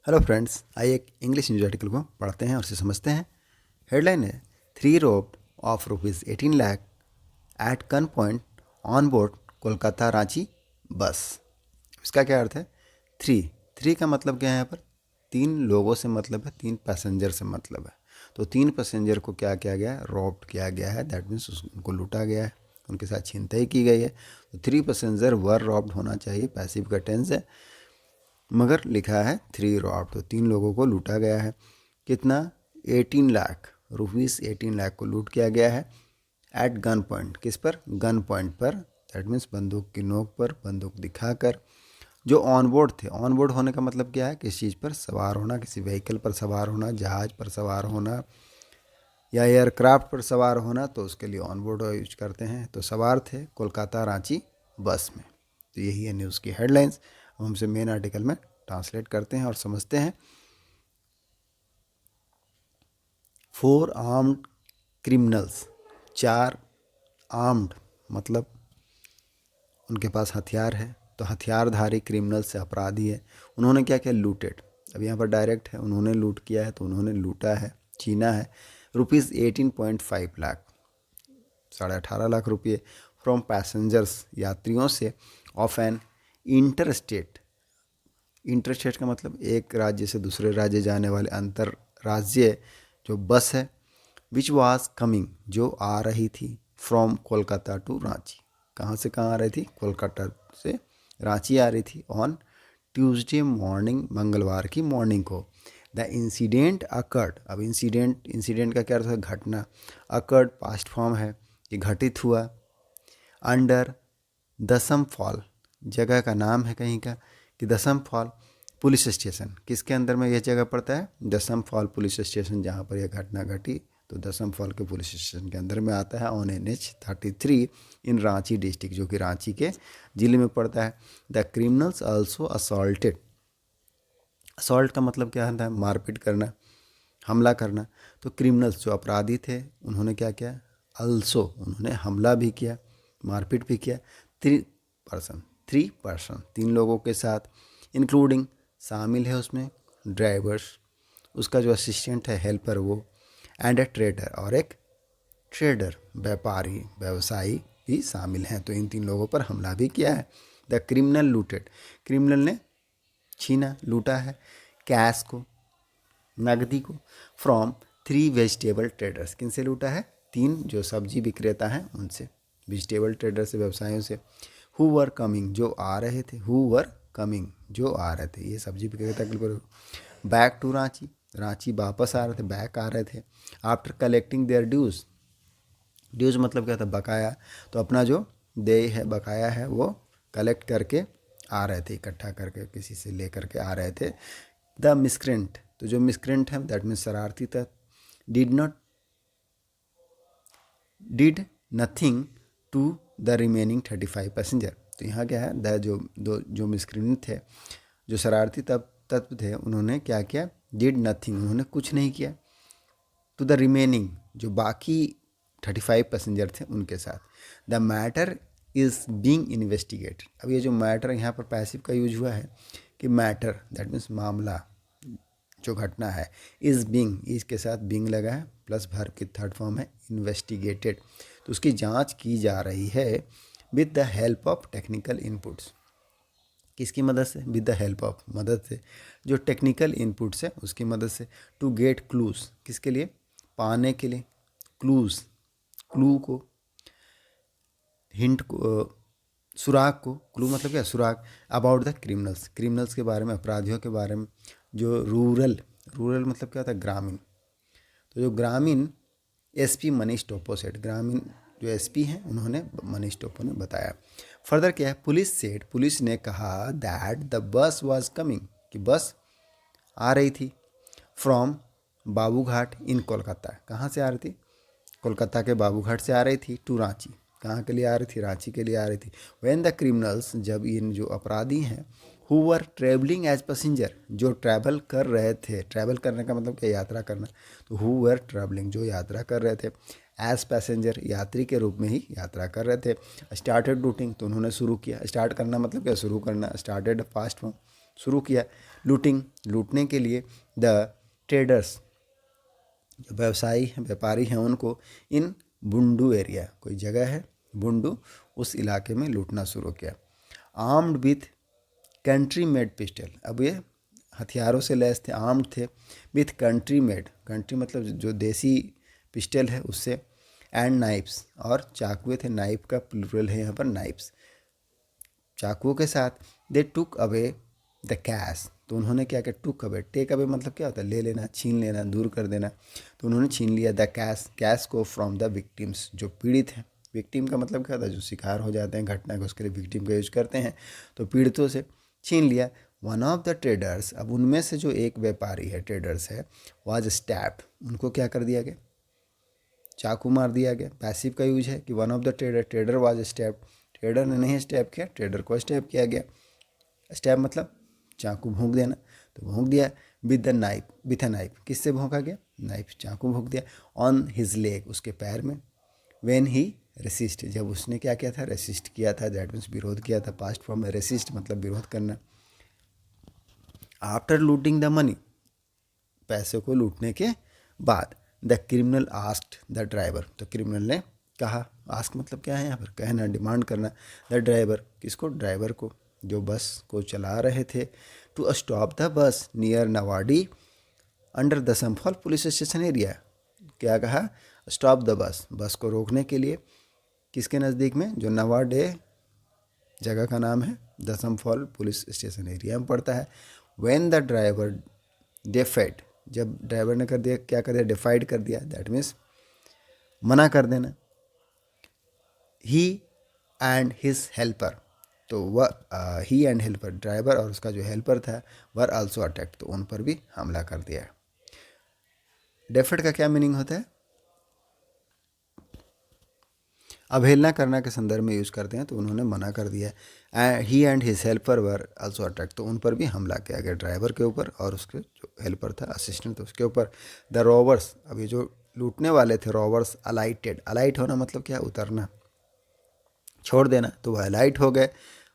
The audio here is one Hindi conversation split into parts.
हेलो फ्रेंड्स, आइए एक इंग्लिश न्यूज आर्टिकल को पढ़ते हैं और इसे समझते हैं। हेडलाइन है, 3 robbed of ₹18 lakh at gun point on board Kolkata Ranchi bus. इसका क्या अर्थ है? थ्री का मतलब क्या है? यहाँ पर 3 लोगों से मतलब है, 3 पैसेंजर से मतलब है। तो 3 पैसेंजर को क्या किया गया है? रॉब्ड किया गया है। दैट मीन्स उनको लूटा गया है, उनके साथ छीनताई की गई है। तो 3 पैसेंजर वर रॉब्ड होना चाहिए, पैसिव का टेंस है, मगर लिखा है 3 रॉब्ड। तो 3 लोगों को लूटा गया है। कितना? 18 लाख रुपीज़, 18 लाख को लूट किया गया है। एट गन पॉइंट, किस पर? गन पॉइंट पर। दैट मीन्स बंदूक की नोक पर, बंदूक दिखाकर। जो ऑन बोर्ड थे, ऑन बोर्ड होने का मतलब क्या है? किसी चीज़ पर सवार होना, किसी व्हीकल पर सवार होना, जहाज पर सवार होना या एयरक्राफ्ट पर सवार होना, तो उसके लिए ऑन बोर्ड यूज करते हैं। तो सवार थे कोलकाता रांची बस में। तो यही है न्यूज़ की हेडलाइंस। अब हमसे मेन आर्टिकल में ट्रांसलेट करते हैं और समझते हैं। 4 आर्म्ड क्रिमिनल्स, 4 आर्म्ड मतलब उनके पास हथियार है, तो हथियारधारी क्रिमिनल से अपराधी है। उन्होंने क्या किया? लूटेड। अब यहाँ पर डायरेक्ट है, उन्होंने लूट किया है, तो उन्होंने लूटा है, छीना है ₹18.5 लाख, 18.5 लाख रुपये फ्रॉम पैसेंजर्स, यात्रियों से, ऑफ एन इंटरस्टेट। इंटरस्टेट का मतलब एक राज्य से दूसरे राज्य जाने वाले अंतर्राज्यीय जो बस है। विच वाज कमिंग, जो आ रही थी, फ्रॉम कोलकाता टू रांची। कहाँ से कहाँ आ रही थी? कोलकाता से रांची आ रही थी। ऑन ट्यूसडे मॉर्निंग, मंगलवार की मॉर्निंग को। The incident occurred. अब इंसिडेंट का क्या अर्थ है? घटना। अकर्ड पास्ट फॉर्म है कि घटित हुआ। अंडर दसम फॉल, जगह का नाम है कहीं का, कि दसम फॉल पुलिस स्टेशन। किसके अंदर में यह जगह पड़ता है? दसम फॉल पुलिस स्टेशन, जहाँ पर यह घटना घटी, तो दसम फॉल के पुलिस स्टेशन के अंदर में आता है। On NH-33 in Ranchi district, जो कि रांची के जिले में पड़ता है। The criminals also assaulted. Assault का मतलब क्या होता है? मारपीट करना, हमला करना। तो क्रिमिनल्स जो अपराधी थे, उन्होंने क्या किया? अल्सो, उन्होंने हमला भी किया, मारपीट भी किया। 3 पर्सन, 3 लोगों के साथ, इंक्लूडिंग शामिल है उसमें ड्राइवर्स, उसका जो असिस्टेंट है, हेल्पर वो, एंड ए ट्रेडर, और एक ट्रेडर, व्यापारी, व्यवसायी भी शामिल हैं। तो इन 3 लोगों पर हमला भी किया है। द क्रिमिनल लूटेड, क्रिमिनल ने छीना, लूटा है, कैश को, नकदी को, फ्रॉम 3 वेजिटेबल ट्रेडर्स। किन से लूटा है? 3 जो सब्जी विक्रेता हैं उनसे, वेजिटेबल ट्रेडर से, व्यवसायियों से। हु वर कमिंग, जो आ रहे थे, हु वर कमिंग, जो आ रहे थे, ये सब्जी विक्रेता के लिए। बैक टू रांची, रांची वापस आ रहे थे, बैक आ रहे थे। After collecting their dues, dues मतलब क्या था? बकाया। तो अपना जो देय है, बकाया है, वो कलेक्ट करके आ रहे थे, इकट्ठा करके किसी से ले करके आ रहे थे। द मिसक्रेंट, तो जो मिसक्रेंट है, दैट मीन्स शरारती तत्व, did nothing to the remaining 35 passenger. तो यहाँ क्या है? द जो मिसक्रेंट थे, जो शरारती तत्व थे, उन्होंने क्या किया? डिड नथिंग, उन्होंने कुछ नहीं किया। टू द रिमेनिंग, जो बाकी 35 पैसेंजर थे उनके साथ। The matter is being investigated. अब ये जो मैटर यहाँ पर पैसिव का यूज हुआ है, कि मैटर दैट मीन्स मामला, जो घटना है, इज़ बीइंग, इसके साथ बीइंग लगा है, प्लस वर्ब की थर्ड फॉर्म है इन्वेस्टिगेटेड। तो उसकी जांच की जा रही है with the help of technical inputs. किसकी मदद से? विद द हेल्प ऑफ, मदद से, जो टेक्निकल इनपुट्स है उसकी मदद से। टू गेट क्लूज, किसके लिए? पाने के लिए। क्लूज, क्लू को, हिंट को, सुराग को। क्लू मतलब क्या? सुराग। अबाउट द क्रिमिनल्स, क्रिमिनल्स के बारे में, अपराधियों के बारे में। जो रूरल मतलब क्या होता है? ग्रामीण। तो जो ग्रामीण SP मनीष टोपो सेठ, ग्रामीण जो SP हैं, उन्होंने, मनीष टोपो ने बताया। फर्दर क्या है? पुलिस सेठ, पुलिस ने कहा that the bus was coming, कि बस आ रही थी, फ्रॉम बाबूघाट इन कोलकाता। कहाँ से आ रही थी? कोलकाता के बाबूघाट से आ रही थी, टू रांची। कहाँ के लिए आ रही थी? रांची के लिए आ रही थी। व्हेन द क्रिमिनल्स, जब इन जो अपराधी हैं, who were travelling as passenger, जो ट्रैवल कर रहे थे, ट्रैवल करने का मतलब क्या? यात्रा करना। तो हु वर ट्रैवलिंग, जो यात्रा कर रहे थे, एज पैसेंजर, यात्री के रूप में ही यात्रा कर रहे थे। स्टार्टेड लूटिंग, तो उन्होंने शुरू किया। स्टार्ट करना मतलब क्या? शुरू करना। स्टार्टेड फास्ट फॉर्म, शुरू किया लूटिंग, लूटने के लिए। द ट्रेडर्स, जो व्यवसायी हैं, व्यापारी हैं, उनको इन बुंडू एरिया, कोई जगह है बुंडू, उस इलाके में लूटना शुरू किया। Armed with country made pistol, अब ये हथियारों से लैस थे, आर्म्ड थे विथ कंट्री मेड, कंट्री मतलब जो देसी पिस्टल है उससे, एंड नाइफ्स, और चाकुए थे, नाइफ का प्लूरल है यहाँ पर, नाइफ्स, चाकुओं के साथ। दे टुक अवे द कैश, तो उन्होंने क्या किया, टुक अवे, टेक अवे मतलब क्या होता है, ले लेना, छीन लेना, दूर कर देना, तो उन्होंने छीन लिया द कैश, कैश को फ्रॉम द विक्टिम्स, जो पीड़ित हैं। विक्टिम का मतलब क्या होता है, जो शिकार हो जाते हैं घटना का, उसके लिए विक्टिम का यूज करते हैं, तो पीड़ितों से छीन लिया। वन ऑफ द ट्रेडर्स, अब उनमें से जो एक व्यापारी है, ट्रेडर्स है, वाज स्टैप्ड, उनको क्या कर दिया गया, चाकू मार दिया गया। पैसिव का यूज है कि one of the trader, trader was stabbed, trader ने नहीं स्टैप किया, ट्रेडर को स्टैप किया गया। स्टैप मतलब चाकू भोंक देना, तो भोंक दिया। With the knife, with a knife, किससे भोंका गया, नाइफ, चाकू भोंक दिया। ऑन हिज लेग, उसके पैर में। व्हेन ही रेसिस्ट, जब उसने क्या किया था, रेसिस्ट किया था, दैट मीन्स विरोध किया था, पास्ट फॉर्म में रेसिस्ट मतलब विरोध करना। आफ्टर लूटिंग द मनी, पैसे को लूटने के बाद। The criminal asked the driver, तो क्रिमिनल ने कहा, आस्क मतलब क्या है यहाँ पर, कहना, डिमांड करना। द ड्राइवर, किसको, ड्राइवर को, जो बस को चला रहे थे, to stop the bus near Nawadi under Dassam Fall police station area. क्या कहा, स्टॉप द बस, बस को रोकने के लिए, किसके नज़दीक में, जो नवाडे जगह का नाम है, दसमफॉल पुलिस स्टेशन एरिया में पड़ता है। व्हेन द ड्राइवर डिफाइड, जब ड्राइवर ने कर दिया, क्या कर दिया, डिफाइड कर दिया, दैट मीन्स मना कर देना। ही एंड हिज हेल्पर, तो वह ही एंड हेल्पर, ड्राइवर और उसका जो हेल्पर था, वर आल्सो अटैक, तो उन पर भी हमला कर दिया। डेफेड का क्या मीनिंग होता है, अवहेलना करना के संदर्भ में यूज करते हैं, तो उन्होंने मना कर दिया। He and his helper were also attack, तो उन पर भी हमला किया गया, ड्राइवर के ऊपर और उसके जो हेल्पर था, असिस्टेंट था, उसके ऊपर। द रॉबर्स, अभी जो लूटने वाले थे, रॉबर्स अलाइटेड, अलाइट होना मतलब क्या, उतरना, छोड़ देना, तो वह अलाइट हो गए,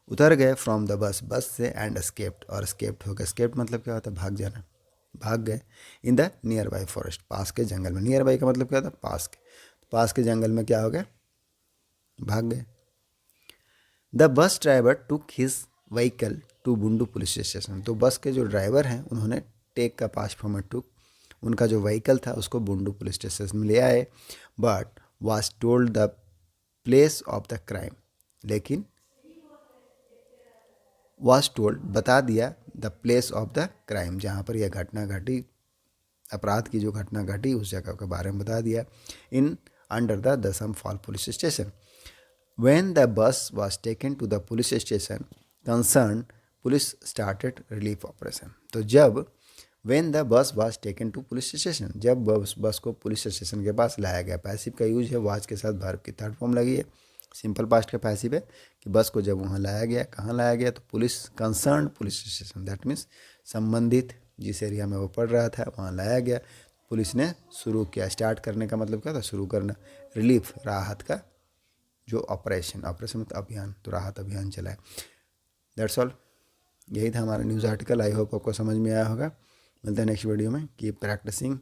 उतर गए फ्रॉम द बस, बस से, एंड एस्केप्ड, और एस्केप्ड हो गए। एस्केप्ड मतलब क्या होता है, भाग जाना, भाग गए। In the near by forest, पास के जंगल में, नियर बाई का मतलब क्या होता है, पास के, पास के जंगल में क्या हो गए, भाग गए। The bus driver took his vehicle to Bundu police station, तो बस के जो ड्राइवर हैं उन्होंने टेक का पास्ट फॉर्म में टुक, उनका जो व्हीकल था उसको बुंडू पुलिस स्टेशन में ले आए। But was told the place of the crime, लेकिन वाज टोल्ड, बता दिया, the place of the crime, जहाँ पर यह घटना घटी, अपराध की जो घटना घटी उस जगह के बारे में बता दिया। इन अंडर द दसम fall police station. When the bus was taken to the police station, concerned police started relief operation. तो जब when the bus was taken to police station, जब बस को पुलिस स्टेशन के पास लाया गया, पैसिव का यूज है, वाज के साथ वर्ब की थर्ड फॉर्म लगी है, सिंपल पास्ट का पैसिव है कि बस को जब वहाँ लाया गया, कहाँ लाया गया, तो police, concern police station, that means संबंधित जिस एरिया में वो पढ़ रहा था वहाँ लाया गया। पुलिस ने शुरू किया, स्टार्ट करने का मतलब क्या था, शुरू करना, रिलीफ, राहत का जो ऑपरेशन, ऑपरेशन मतलब अभियान, तो राहत अभियान चलाए। दैट्स ऑल, यही था हमारा न्यूज़ आर्टिकल। आई होप आपको समझ में आया होगा। मिलते हैं नेक्स्ट वीडियो में। Keep practising